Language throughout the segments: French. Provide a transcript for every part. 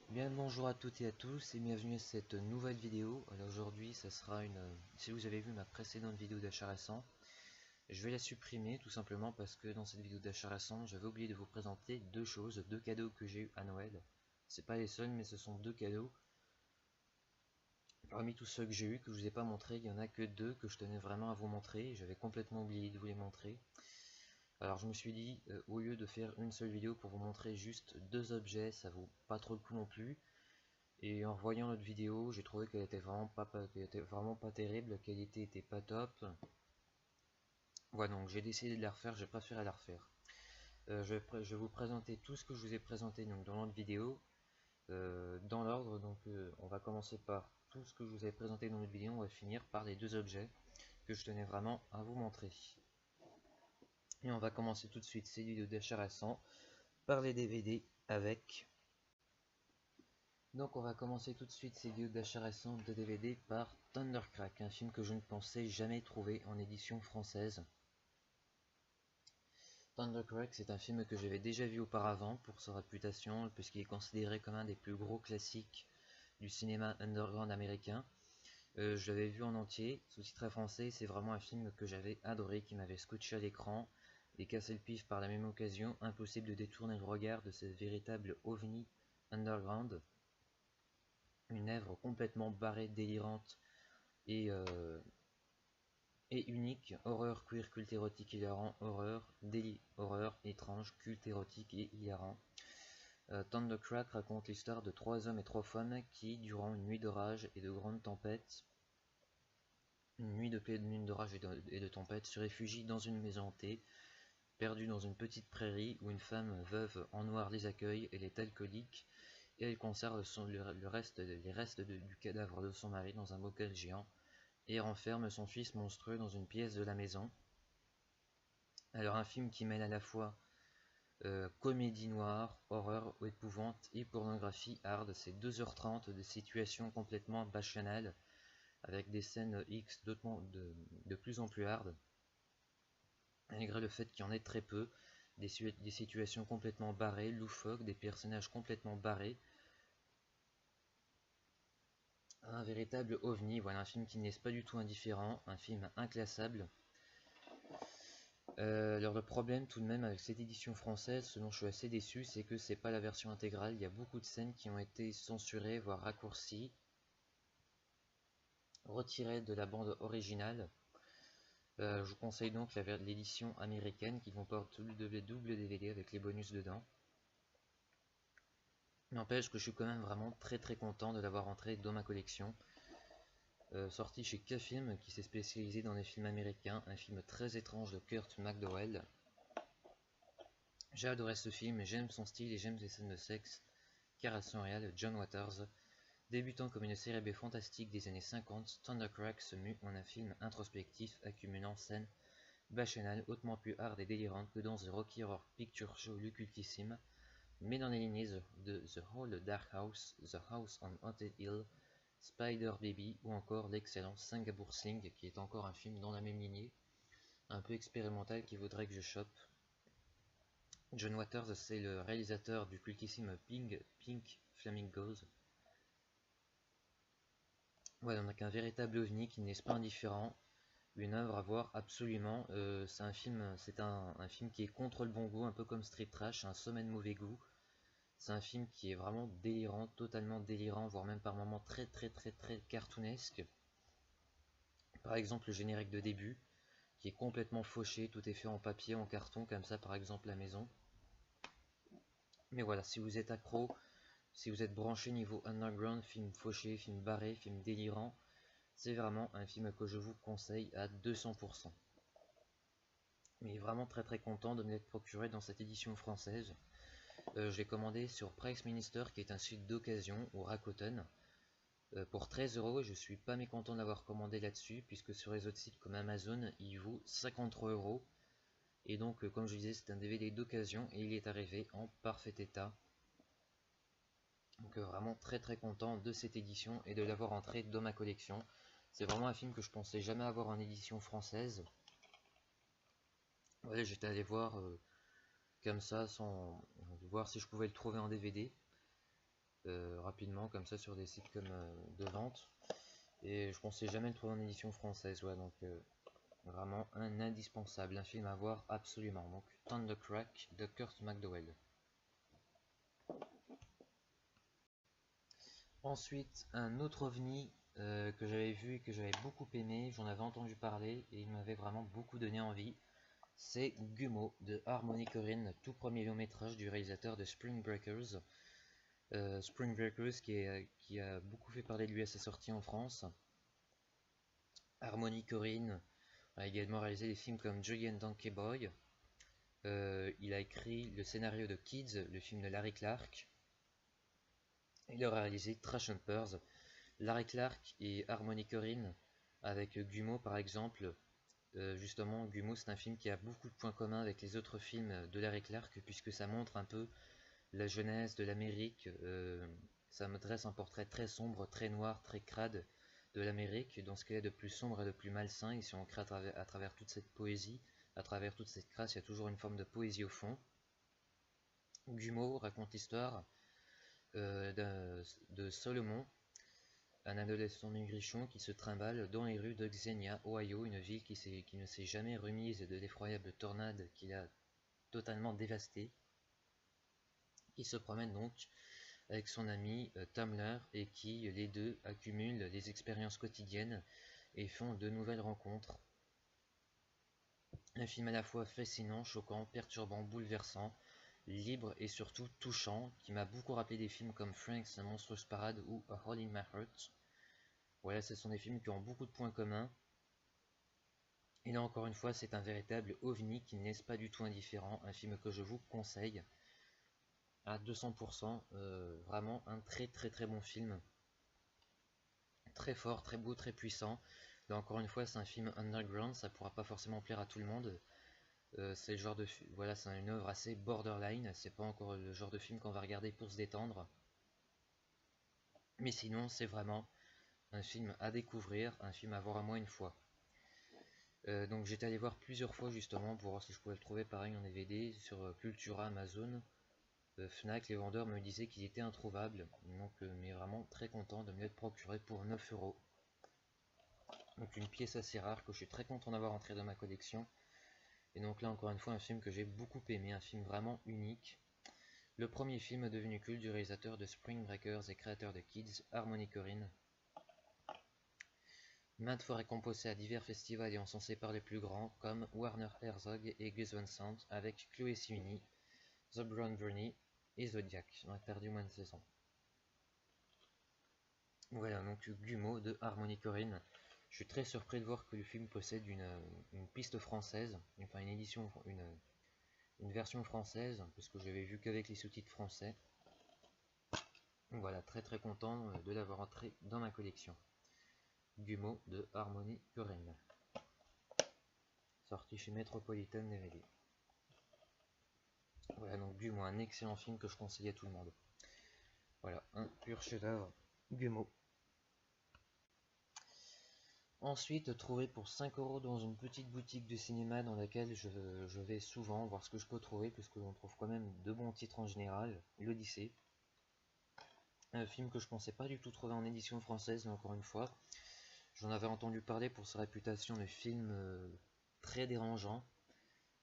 Bien bonjour à toutes et à tous et bienvenue à cette nouvelle vidéo. Alors aujourd'hui ça sera si vous avez vu ma précédente vidéo d'achat récent, je vais la supprimer tout simplement parce que dans cette vidéo d'achat récent j'avais oublié de vous présenter deux choses, deux cadeaux que j'ai eu à Noël. C'est pas les seuls mais ce sont deux cadeaux. Parmi tous ceux que j'ai eu que je vous ai pas montré, il y en a que deux que je tenais vraiment à vous montrer. J'avais complètement oublié de vous les montrer. Alors je me suis dit, au lieu de faire une seule vidéo pour vous montrer juste deux objets, ça vaut pas trop le coup non plus. Et en revoyant notre vidéo, j'ai trouvé qu'elle était vraiment pas terrible, la qualité était pas top. Voilà, donc j'ai décidé de la refaire, j'ai préféré la refaire. Je vais vous présenter tout ce que je vous ai présenté donc, dans notre vidéo, dans l'ordre. Donc on va commencer par tout ce que je vous ai présenté dans notre vidéo, on va finir par les deux objets que je tenais vraiment à vous montrer. Et on va commencer tout de suite ces vidéos d'achat récent par les DVD avec. Donc on va commencer tout de suite ces vidéos d'achat récent de DVD par Thundercrack, un film que je ne pensais jamais trouver en édition française. Thundercrack, c'est un film que j'avais déjà vu auparavant pour sa réputation, puisqu'il est considéré comme un des plus gros classiques du cinéma underground américain. Je l'avais vu en entier, sous-titré français, c'est vraiment un film que j'avais adoré, qui m'avait scotché à l'écran et cassé le pif par la même occasion. Impossible de détourner le regard de ce véritable ovni underground. Une œuvre complètement barrée, délirante et, unique. Horreur, queer, culte érotique, hilarant. Horreur, délit, horreur, étrange, culte érotique et hilarant. Thundercrack raconte l'histoire de trois hommes et trois femmes qui, durant une nuit d'orage et de grandes tempêtes, une nuit de pleine lune d'orage et de tempête, se réfugient dans une maison hantée, perdue dans une petite prairie où une femme veuve en noir les accueille. Elle est alcoolique et elle conserve les restes du cadavre de son mari dans un bocal géant et renferme son fils monstrueux dans une pièce de la maison. Alors un film qui mêle à la fois comédie noire, horreur, épouvante et pornographie hard. C'est 2h30 de situations complètement bacchanales avec des scènes X de plus en plus hard, malgré le fait qu'il y en ait très peu. Des situations complètement barrées, loufoques, des personnages complètement barrés. Un véritable ovni, voilà un film qui n'est pas du tout indifférent, un film inclassable. Alors le problème tout de même avec cette édition française, ce dont je suis assez déçu, c'est que c'est pas la version intégrale. Il y a beaucoup de scènes qui ont été censurées, voire raccourcies, retirées de la bande originale. Je vous conseille donc l'édition américaine qui comporte le double DVD avec les bonus dedans. N'empêche que je suis quand même vraiment très content de l'avoir rentré dans ma collection. Sorti chez K-Film qui s'est spécialisé dans les films américains, un film très étrange de Kurt McDowell. J'ai adoré ce film, j'aime son style et j'aime ses scènes de sexe, car à son réal, John Waters. Débutant comme une série B fantastique des années 50, Thundercrack se mue en un film introspectif accumulant scènes bacchanales hautement plus hard et délirantes que dans The Rocky Horror Picture Show le cultissime, mais dans les lignées de The Whole Dark House, The House on Haunted Hill, Spider Baby ou encore l'excellent Singapore Sling qui est encore un film dans la même lignée, un peu expérimental qui vaudrait que je chope. John Waters, c'est le réalisateur du cultissime Pink Flamingos. Voilà, on n'a qu'un véritable ovni qui n'est pas indifférent, une œuvre à voir absolument. C'est un film qui est contre le bon goût, un peu comme Street Trash, un sommet de mauvais goût. C'est un film qui est vraiment délirant, totalement délirant, voire même par moments très cartoonesque. Par exemple le générique de début, qui est complètement fauché, tout est fait en papier, en carton, comme ça par exemple la maison. Mais voilà, si vous êtes accro, si vous êtes branché niveau underground, film fauché, film barré, film délirant, c'est vraiment un film que je vous conseille à 200%. Mais vraiment très content de me l'être procuré dans cette édition française. Je l'ai commandé sur Price Minister qui est un site d'occasion au Rakuten. Pour 13 €, je suis pas mécontent de l'avoir commandé là-dessus, puisque sur les autres sites comme Amazon, il vaut 53 €. Et donc, comme je disais, c'est un DVD d'occasion et il est arrivé en parfait état. Donc vraiment très content de cette édition et de l'avoir entré dans ma collection. C'est vraiment un film que je pensais jamais avoir en édition française. Ouais, j'étais allé voir comme ça, sans voir si je pouvais le trouver en DVD. rapidement comme ça sur des sites comme de vente. Et je pensais jamais le trouver en édition française, ouais, donc vraiment un indispensable, un film à voir absolument. Donc Thundercrack de Kurt McDowell. Ensuite, un autre ovni que j'avais vu et que j'avais beaucoup aimé, j'en avais entendu parler et il m'avait vraiment beaucoup donné envie. C'est Gummo de Harmony Korine, tout premier long métrage du réalisateur de Spring Breakers. Spring Breakers qui a beaucoup fait parler de lui à sa sortie en France. Harmony Korine a également réalisé des films comme Joey and Donkey Boy. Il a écrit le scénario de Kids, le film de Larry Clark. Il a réalisé Trash Humpers. Larry Clark et Harmony Korine avec Gummo par exemple. Justement, Gummo c'est un film qui a beaucoup de points communs avec les autres films de Larry Clark puisque ça montre un peu la jeunesse de l'Amérique. Ça me dresse un portrait très sombre, très noir, très crade de l'Amérique, dans ce qu'elle est de plus sombre et de plus malsain. Et si on crée à travers toute cette poésie, à travers toute cette crasse, il y a toujours une forme de poésie au fond. Gummo raconte l'histoire de Solomon, un adolescent maigrichon qui se trimballe dans les rues de Xenia, Ohio, une ville qui ne s'est jamais remise de l'effroyable tornade qui l'a totalement dévastée. Il se promène donc avec son ami Tamler et qui, les deux, accumulent les expériences quotidiennes et font de nouvelles rencontres. Un film à la fois fascinant, choquant, perturbant, bouleversant, libre et surtout touchant, qui m'a beaucoup rappelé des films comme Frank's Monstrous Parade ou A Hole in My Heart. Voilà, ce sont des films qui ont beaucoup de points communs. Et là encore une fois, c'est un véritable ovni qui n'est pas du tout indifférent, un film que je vous conseille à 200%, vraiment un très très très bon film, très fort, très beau, très puissant. Là encore une fois, c'est un film underground, ça pourra pas forcément plaire à tout le monde. C'est le genre de voilà, c'est une œuvre assez borderline, c'est pas encore le genre de film qu'on va regarder pour se détendre. Mais sinon, c'est vraiment un film à découvrir, un film à voir à moins une fois. Donc j'étais allé voir plusieurs fois justement pour voir si je pouvais le trouver pareil en DVD sur Cultura, Amazon, Fnac. Les vendeurs me disaient qu'il était introuvable, donc mais vraiment très content de me l'être procuré pour 9 €. Donc une pièce assez rare que je suis très content d'avoir entré dans ma collection. Et donc là encore une fois un film que j'ai beaucoup aimé, un film vraiment unique. Le premier film devenu culte du réalisateur de Spring Breakers et créateur de Kids, Harmony Korine. Maintes fois récompensé à divers festivals et encensé par les plus grands comme Warner Herzog et Gus Van Sant avec Chloé Sevigny, The Brown Bunny et Zodiac. On a perdu moins de 16 ans. Voilà donc Gummo de Harmony Korine. Je suis très surpris de voir que le film possède une piste française, enfin une édition, une version française, parce que je l'avais vu qu'avec les sous-titres français. Donc voilà, très très content de l'avoir entré dans ma collection. Gummo de Harmony Korine. Sorti chez Metropolitan DVD. Voilà donc Gummo, un excellent film que je conseille à tout le monde. Voilà, un pur chef-d'œuvre, Gummo. Ensuite, trouvé pour 5 € dans une petite boutique de cinéma dans laquelle je vais souvent voir ce que je peux trouver, puisque l'on trouve quand même de bons titres en général, l'Odyssée. Un film que je pensais pas du tout trouver en édition française, mais encore une fois, j'en avais entendu parler pour sa réputation de film très dérangeant.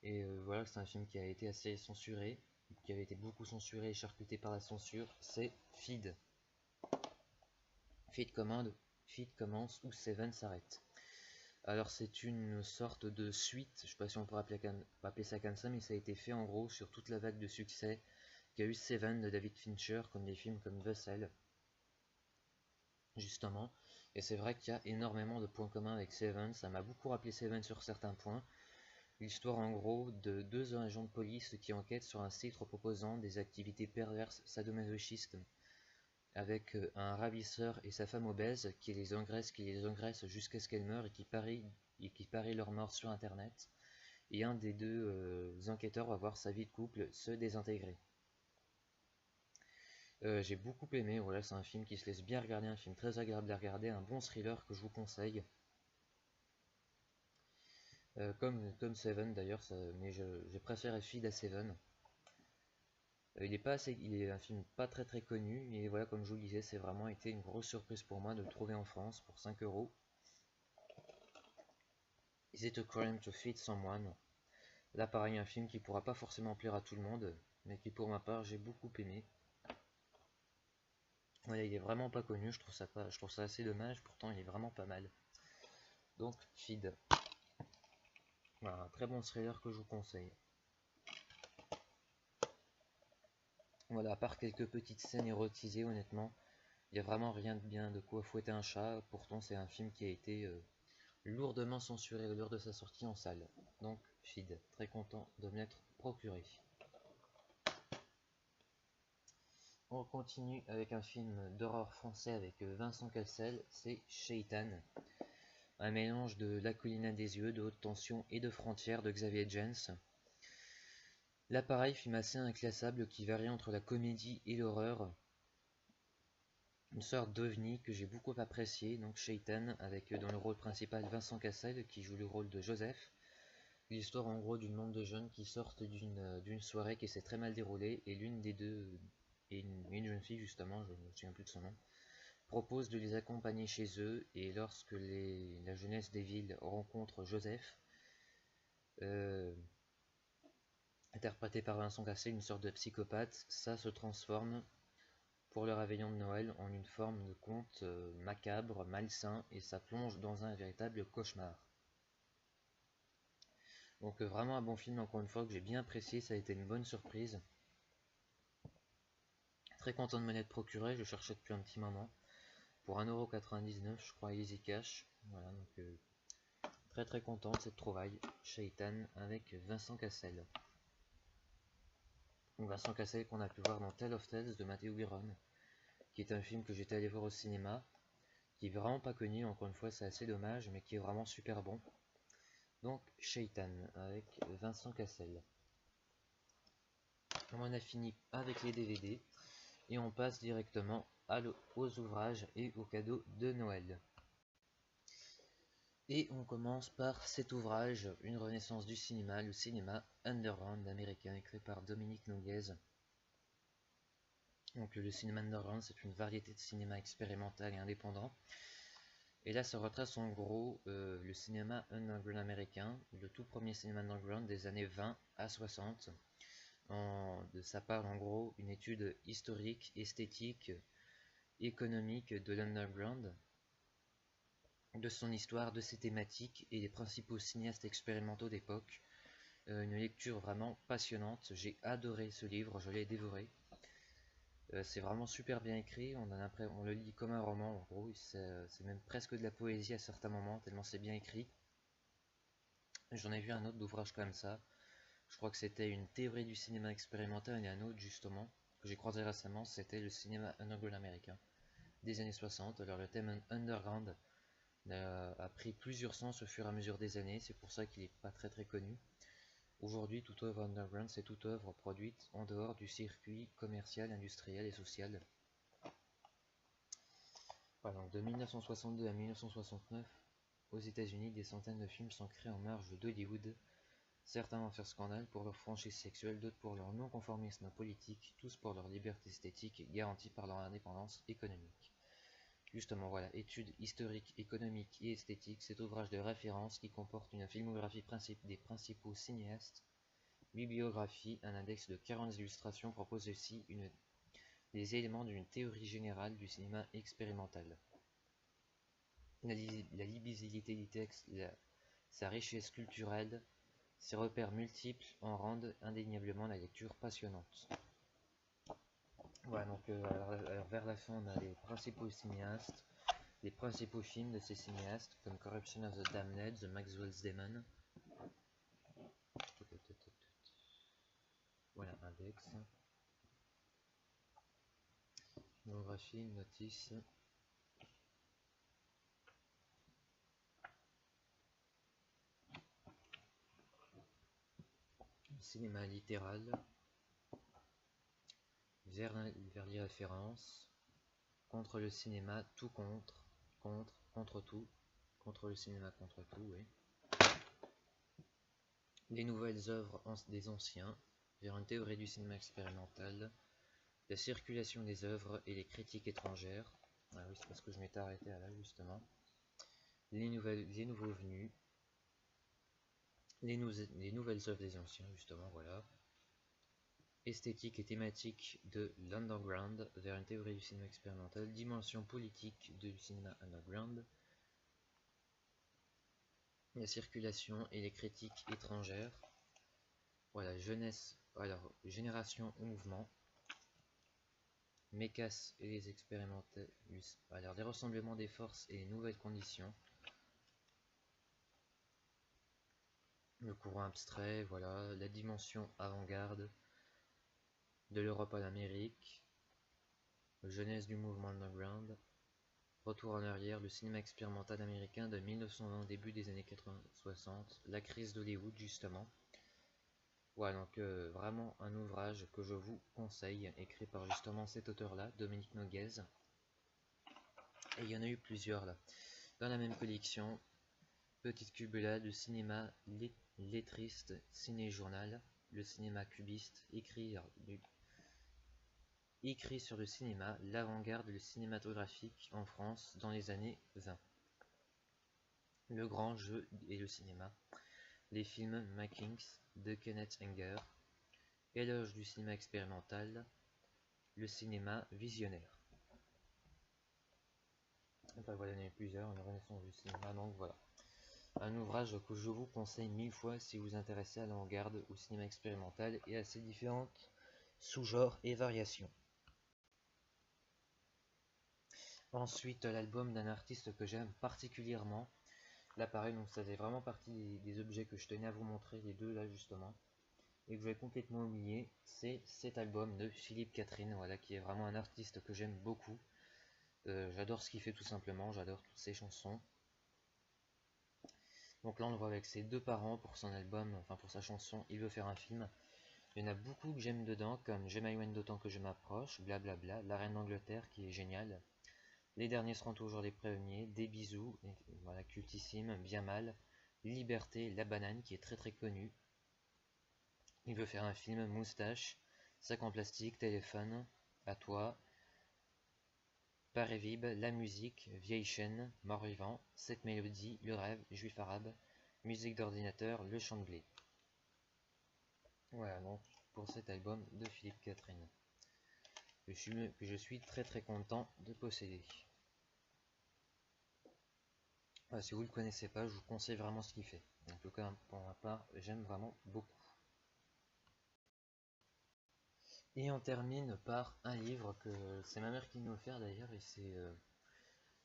Et voilà, c'est un film qui a été assez censuré, qui avait été beaucoup censuré et charcuté par la censure. C'est Feed. Feed commence où Seven s'arrête. Alors c'est une sorte de suite, je sais pas si on peut appeler ça comme ça, mais ça a été fait en gros sur toute la vague de succès qu'a eu Seven de David Fincher, comme des films comme Vessel, justement. Et c'est vrai qu'il y a énormément de points communs avec Seven, ça m'a beaucoup rappelé Seven sur certains points. L'histoire en gros de deux agents de police qui enquêtent sur un site proposant des activités perverses sadomasochistes avec un ravisseur et sa femme obèse qui les engraisse jusqu'à ce qu'elles meurent et qui parie leur mort sur internet. Et un des deux enquêteurs va voir sa vie de couple se désintégrer. J'ai beaucoup aimé, voilà, c'est un film qui se laisse bien regarder, un film très agréable à regarder, un bon thriller que je vous conseille. Comme Seven d'ailleurs, mais j'ai préféré Feed à Seven. Il est un film pas très connu, et voilà, comme je vous le disais, c'est vraiment été une grosse surprise pour moi de le trouver en France pour 5 €. Is It a Crime to Feed Someone? Là, pareil, un film qui pourra pas forcément plaire à tout le monde, mais qui pour ma part j'ai beaucoup aimé. Voilà, il est vraiment pas connu, je trouve ça assez dommage, pourtant il est vraiment pas mal. Donc, Feed. Voilà, un très bon thriller que je vous conseille. Voilà, à part quelques petites scènes érotisées, honnêtement, il n'y a vraiment rien de bien de quoi fouetter un chat. Pourtant, c'est un film qui a été lourdement censuré lors de sa sortie en salle. Donc, Feed, très content de me l'être procuré. On continue avec un film d'horreur français avec Vincent Cassel, c'est Shaitan. Un mélange de La colline des yeux, de Haute tension et de Frontières de Xavier Jens. Là pareil, film assez inclassable qui varie entre la comédie et l'horreur. Une sorte d'ovni que j'ai beaucoup apprécié, donc Shaitan, avec dans le rôle principal Vincent Cassel qui joue le rôle de Joseph. L'histoire en gros d'une bande de jeunes qui sortent d'une soirée qui s'est très mal déroulée et l'une des deux, et une jeune fille justement, je ne me souviens plus de son nom, propose de les accompagner chez eux, et lorsque la jeunesse des villes rencontre Joseph, euh, interprété par Vincent Cassel, une sorte de psychopathe, ça se transforme pour le réveillon de Noël en une forme de conte macabre, malsain, et ça plonge dans un véritable cauchemar. Donc vraiment un bon film encore une fois que j'ai bien apprécié, ça a été une bonne surprise. Très content de me l'être procuré, je cherchais depuis un petit moment. Pour 1,99 € je crois Easy Cash. Voilà, donc très content de cette trouvaille. Shaitan avec Vincent Cassel. Donc Vincent Cassel qu'on a pu voir dans Tale of Tales de Matthew Byron, qui est un film que j'étais allé voir au cinéma, qui est vraiment pas connu, encore une fois c'est assez dommage, mais qui est vraiment super bon. Donc Shaitan avec Vincent Cassel. On a fini avec les DVD et on passe directement aux ouvrages et aux cadeaux de Noël. Et on commence par cet ouvrage, Une renaissance du cinéma, le cinéma underground américain, écrit par Dominique Noguez. Donc le cinéma underground, c'est une variété de cinéma expérimental et indépendant. Et là, ça retrace en gros le cinéma underground américain, le tout premier cinéma underground des années 20 à 60. Ça parle en gros une étude historique, esthétique, économique de l'underground, de son histoire, de ses thématiques et des principaux cinéastes expérimentaux d'époque. Une lecture vraiment passionnante, j'ai adoré ce livre, je l'ai dévoré. C'est vraiment super bien écrit, on le lit comme un roman en gros, c'est même presque de la poésie à certains moments, tellement c'est bien écrit. J'en ai vu un autre d'ouvrage comme ça, je crois que c'était une théorie du cinéma expérimental, et un autre justement, que j'ai croisé récemment, c'était le cinéma underground américain des années 60. Alors le thème underground a pris plusieurs sens au fur et à mesure des années, c'est pour ça qu'il n'est pas très connu. Aujourd'hui, toute œuvre underground, c'est toute œuvre produite en dehors du circuit commercial, industriel et social. Voilà, donc de 1962 à 1969, aux États-Unis, des centaines de films sont créés en marge d'Hollywood. Certains vont faire scandale pour leur franchise sexuelle, d'autres pour leur non-conformisme politique, tous pour leur liberté esthétique garantie par leur indépendance économique. Justement, voilà, étude historique, économique et esthétique, cet ouvrage de référence qui comporte une filmographie des principaux cinéastes, bibliographie, un index de 40 illustrations propose aussi des éléments d'une théorie générale du cinéma expérimental. La lisibilité du texte, sa richesse culturelle, ses repères multiples en rendent indéniablement la lecture passionnante. Voilà, donc alors vers la fin, on a les principaux cinéastes, les principaux films de ces cinéastes, comme Corruption of the Damned, The Maxwell's Demon. Voilà, index. Filmographie, notice. Cinéma littéral. Vers les références. Contre le cinéma, tout contre tout. Contre le cinéma, contre tout, oui. Les nouvelles œuvres des anciens. vers une théorie du cinéma expérimental, la circulation des œuvres et les critiques étrangères. Ah oui, c'est parce que je m'étais arrêté là justement. Les nouveaux venus, les nouvelles œuvres des anciens, justement, voilà. Esthétique et thématique de l'underground vers une théorie du cinéma expérimental, dimension politique du cinéma underground, la circulation et les critiques étrangères, voilà, jeunesse, alors, génération ou mouvement, Mécasse et les expérimentés, alors, les rassemblements des forces et les nouvelles conditions, le courant abstrait, voilà, la dimension avant-garde, de l'Europe à l'Amérique, jeunesse du mouvement underground, retour en arrière, le cinéma expérimental américain de 1920 au début des années 80-60, la crise d'Hollywood justement. Voilà, donc vraiment un ouvrage que je vous conseille, écrit par justement cet auteur-là, Dominique Noguez. Et il y en a eu plusieurs là. Dans la même collection, Petite Cubulade, le cinéma lettriste, ciné-journal, le cinéma cubiste, écrit sur le cinéma, l'avant-garde, le cinématographique en France dans les années 20. Le grand jeu et le cinéma, les films Makings de Kenneth Anger, éloge du cinéma expérimental, le cinéma visionnaire. Enfin voilà, il y en a plusieurs, une renaissance du cinéma, donc voilà. Un ouvrage que je vous conseille 1000 fois si vous vous intéressez à l'avant-garde, au cinéma expérimental et à ses différentes sous-genres et variations. Ensuite, l'album d'un artiste que j'aime particulièrement. Là pareil, donc ça faisait vraiment partie des objets que je tenais à vous montrer, les deux là justement, et que j'avais complètement oublié, c'est cet album de Philippe Catherine, voilà, qui est vraiment un artiste que j'aime beaucoup. J'adore ce qu'il fait tout simplement, j'adore toutes ses chansons. Donc là on le voit avec ses deux parents pour son album, enfin pour sa chanson Il veut faire un film. Il y en a beaucoup que j'aime dedans, comme Je m'éloigne d'autant que je m'approche, blablabla, La Reine d'Angleterre qui est géniale. Les derniers seront toujours les premiers, Des bisous, et voilà, cultissime, Bien mal, Liberté, La banane qui est très très connue. Il veut faire un film, Moustache, Sac en plastique, Téléphone, À toi, Paris-Vib, La musique, Vieille chaîne, Mort-vivant, Cette mélodie, Le rêve, Juif arabe, Musique d'ordinateur, Le chant de blé. Voilà donc pour cet album de Philippe Catherine, que je suis très très content de posséder. Voilà, si vous ne le connaissez pas, je vous conseille vraiment ce qu'il fait. En tout cas, pour ma part, j'aime vraiment beaucoup. Et on termine par un livre que c'est ma mère qui m'a offert d'ailleurs, et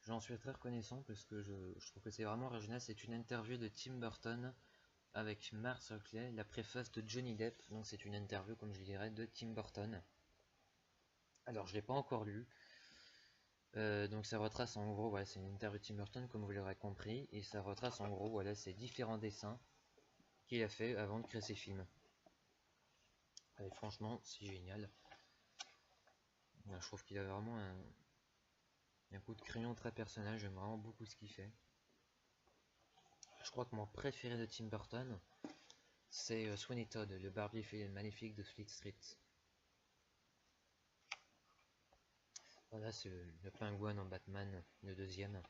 j'en suis très reconnaissant parce que je trouve que c'est vraiment original. C'est une interview de Tim Burton avec Mark Circlay, la préface de Johnny Depp. Donc c'est une interview, comme je dirais, de Tim Burton. Alors je l'ai pas encore lu. Donc ça retrace en gros, voilà, c'est une interview de Tim Burton comme vous l'aurez compris, et ça retrace en gros, voilà, ces différents dessins qu'il a fait avant de créer ses films. Et franchement, c'est génial. Je trouve qu'il a vraiment un coup de crayon très personnel, j'aime vraiment beaucoup ce qu'il fait. Je crois que mon préféré de Tim Burton, c'est Sweeney Todd, le barbier maléfique de Fleet Street. Voilà, c'est le pingouin dans Batman, le deuxième.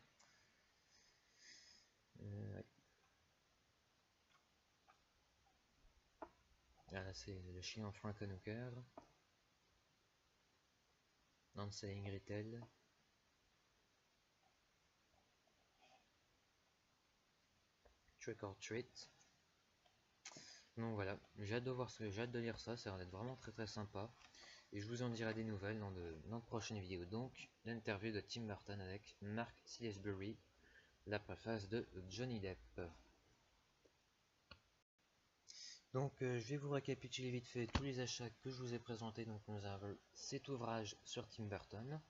Ouais. Là, c'est le chien en Frankenhooker. Nancy et Gretel. Trick or Treat. Donc voilà, j'ai hâte de voir ça, j'ai hâte de lire ça, ça va être vraiment très très sympa. Et je vous en dirai des nouvelles dans de prochaines vidéos. Donc, l'interview de Tim Burton avec Mark Salisbury, la préface de Johnny Depp. Donc je vais vous récapituler vite fait tous les achats que je vous ai présentés. Donc nous avons cet ouvrage sur Tim Burton,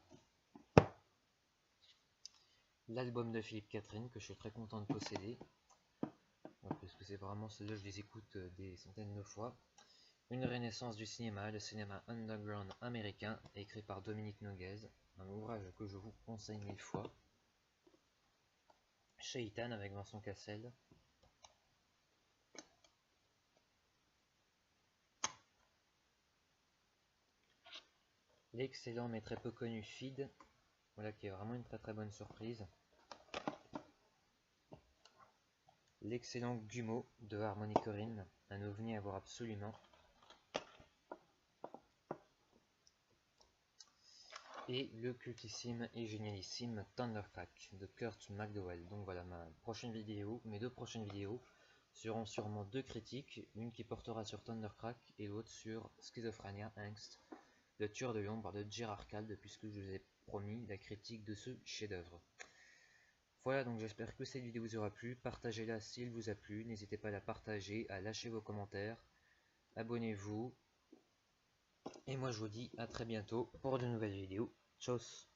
l'album de Philippe Catherine que je suis très content de posséder, parce que c'est vraiment ceux-là, je les écoute des centaines de fois. Une renaissance du cinéma, le cinéma underground américain, écrit par Dominique Noguez, un ouvrage que je vous conseille 1000 fois. Shaitan avec Vincent Cassel. l'excellent mais très peu connu Feed, voilà qui est vraiment une très très bonne surprise. L'excellent Gumo de Harmony Korine, un ovni à voir absolument. Et le cultissime et génialissime Thundercrack de Kurt McDowell. Donc voilà, mes deux prochaines vidéos seront sûrement deux critiques, une qui portera sur Thundercrack et l'autre sur Schizophrenia Angst, le tueur de l'ombre de Gérard Calde, puisque je vous ai promis la critique de ce chef-d'œuvre. Voilà, donc j'espère que cette vidéo vous aura plu, partagez-la s'il vous a plu, n'hésitez pas à la partager, à lâcher vos commentaires, abonnez-vous, et moi je vous dis à très bientôt pour de nouvelles vidéos. Tchuss.